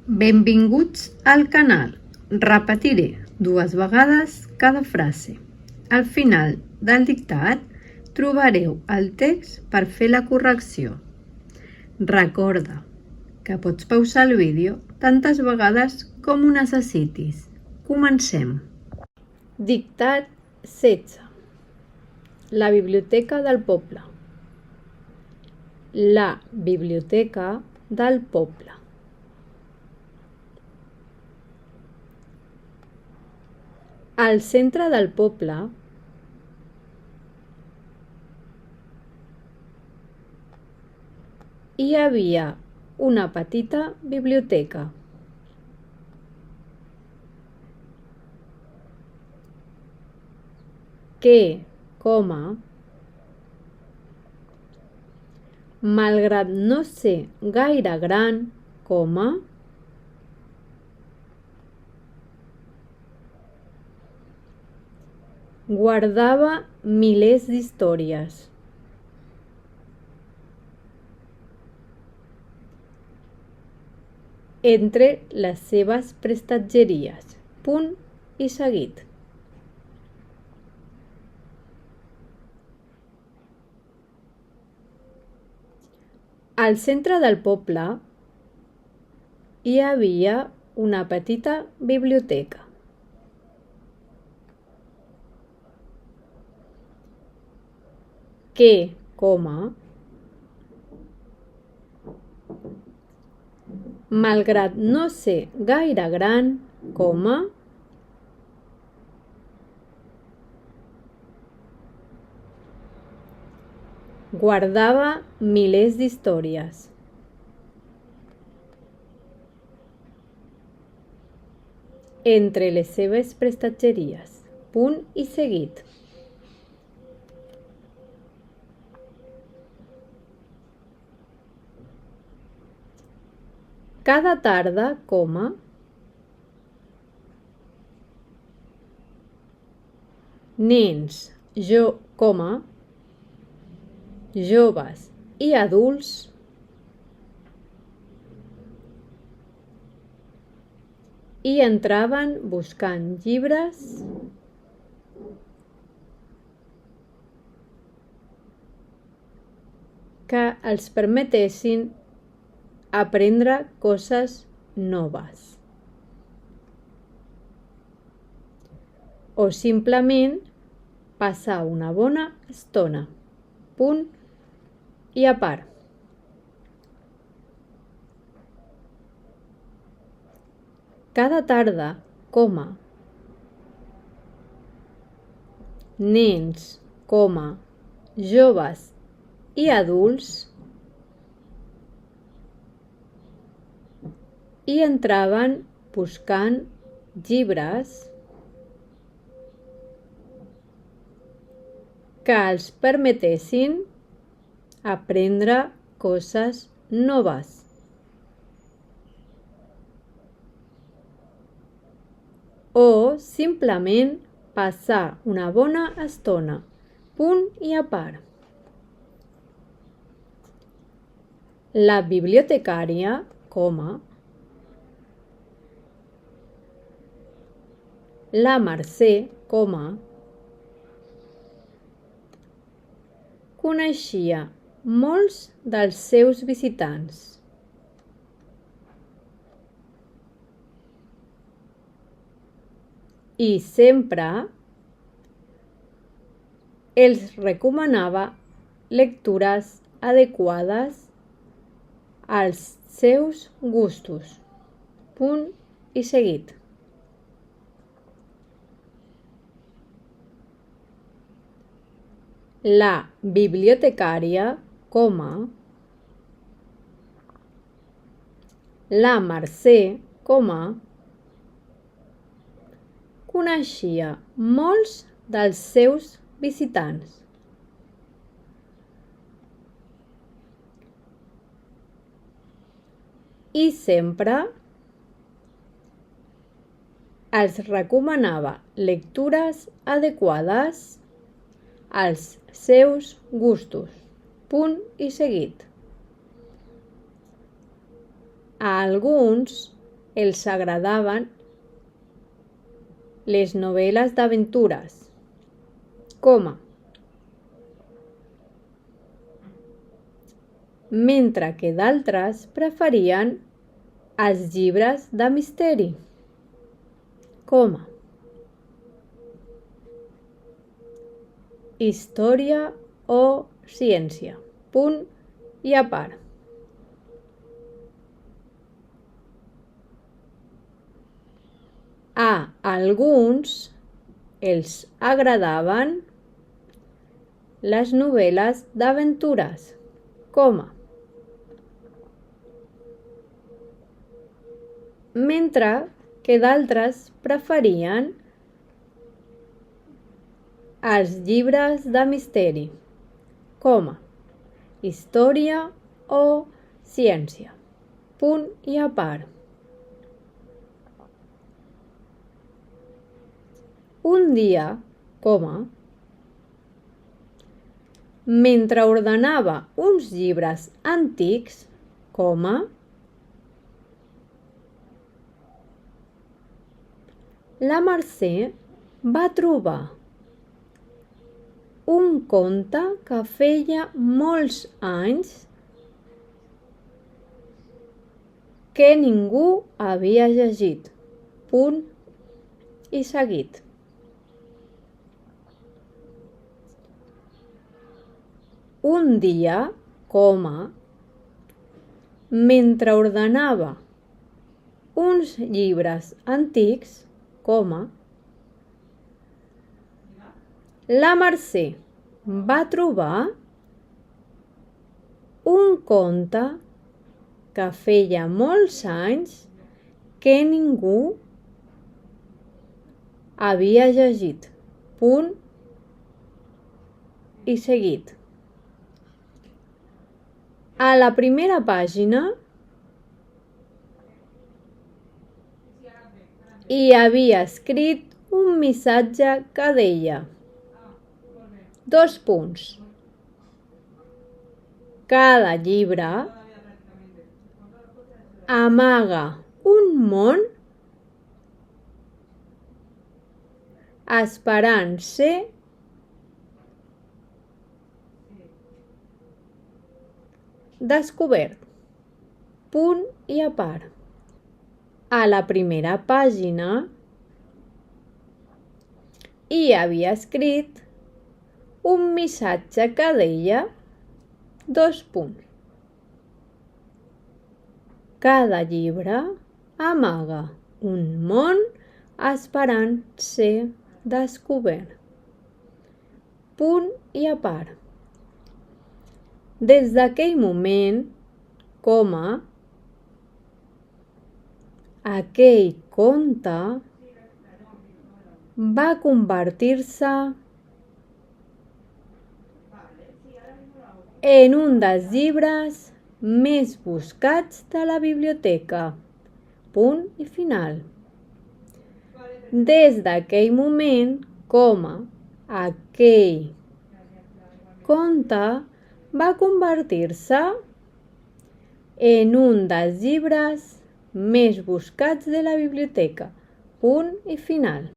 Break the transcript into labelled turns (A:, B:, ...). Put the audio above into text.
A: Benvinguts al canal. Repetiré 2 vegades cada frase. Al final del dictat trobareu el text per fer la correcció. Recorda que pots pausar el vídeo tantes vegades com ho necessitis. Comencem. Dictat 16. La biblioteca del poble. La biblioteca del poble. Al centre del poble hi havia una petita biblioteca. Que, malgrat no ser gaire gran, guardava milers d'històries. Entre les seves prestatgeries. Punt i seguit. Al centre del poble hi havia una petita biblioteca. Que, malgrat no ser gaire gran, guardava milers d'històries. Entre les seves prestatgeries. Punt i seguit. Cada tarda, nens, joves i adults hi entraven buscant llibres que els permetessin aprendre coses noves o simplement passar una bona estona. Punt i a part. Cada tarda, nens, joves i adults hi entraven buscant llibres que els permetessin aprendre coses noves o simplement passar una bona estona. Punt i a part. La bibliotecària, la Mercè, coneixia molts dels seus visitants. I sempre els recomanava lectures adequades als seus gustos. Punt i seguit. La bibliotecària, la Mercè, coneixia molts dels seus visitants. I sempre els recomanava lectures adequades als seus gustos. Punt i seguit. A alguns els agradaven les novel·les d'aventures, coma, mentre que d'altres preferien els llibres de misteri, coma, història o ciència, punt i a part. A alguns els agradaven les novel·les d'aventures, coma, mentre que d'altres preferien els llibres de misteri, coma, història o ciència, punt i a part. Un dia, coma, mentre ordenava uns llibres antics, coma, la Mercè va trobar un conte que feia molts anys que ningú havia llegit, punt i seguit. Un dia, coma, mentre ordenava uns llibres antics, coma, la Mercè va trobar un conte que feia molts anys que ningú havia llegit, punt i seguit. A la primera pàgina hi havia escrit un missatge que deia: cada llibre amaga un món esperant ser descobert, punt i a part. A la primera pàgina hi havia escrit un missatge que deia : cada llibre amaga un món esperant ser descobert, punt i a part. Des d'aquell moment, coma, aquell conte va convertir-se en un dels llibres més buscats de la biblioteca, punt i final. Des d'aquell moment, coma, aquell conte va convertir-se en un dels llibres més buscats de la biblioteca, punt i final.